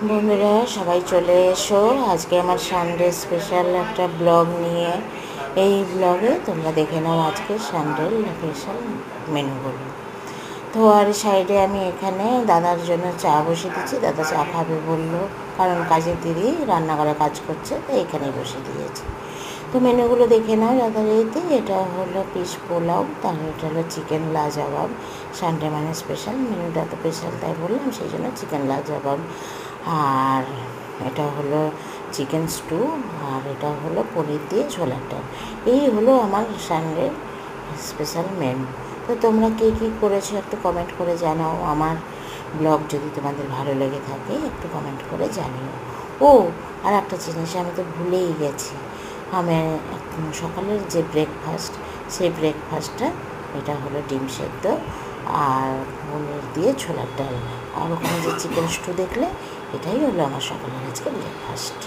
বন্ধুরা সবাই চলে এসো, আজকে আমার সানডে স্পেশাল একটা ব্লগ নিয়ে। এই ব্লগে তোমরা দেখে নাও আজকে সানডের স্পেশাল মেনুগুলো। তো আর সাইডে আমি এখানে দাদার জন্য চা বসে দিচ্ছি, দাদা চা খাবে বললো, কারণ কাজের দিদি রান্নাঘরে কাজ করছে, তো এখানেই বসে দিয়েছি। তো মেনুগুলো দেখে নাও দাদার এতে। এটা হলো পিস পোলাও, তাহলে এটা হলো চিকেন লাজবাব। সানডে মানে স্পেশাল, মেনুটা তো স্পেশাল তাই বললাম, সেই জন্য চিকেন লাজবাব। আর এটা হলো চিকেন স্টু, আর এটা হলো পনির দিয়ে ছোলার ডাল। এই হলো আমার সানডে স্পেশাল মেনু। তো তোমরা কে কী করেছো একটু কমেন্ট করে জানাও। আমার ব্লগ যদি তোমাদের ভালো লেগে থাকে একটু কমেন্ট করে জানিও। ও, আর একটা জিনিস আমি তো ভুলেই গেছি, আমি সকালের যে ব্রেকফাস্ট, সেই ব্রেকফাস্টটা এটা হলো ডিম সেদ্ধ আর পনির দিয়ে ছোলার ডাল, আর ওখানে যে চিকেন স্টু দেখলে, এটাই হলো আমার সকালের আজকে ব্রেকফাস্ট।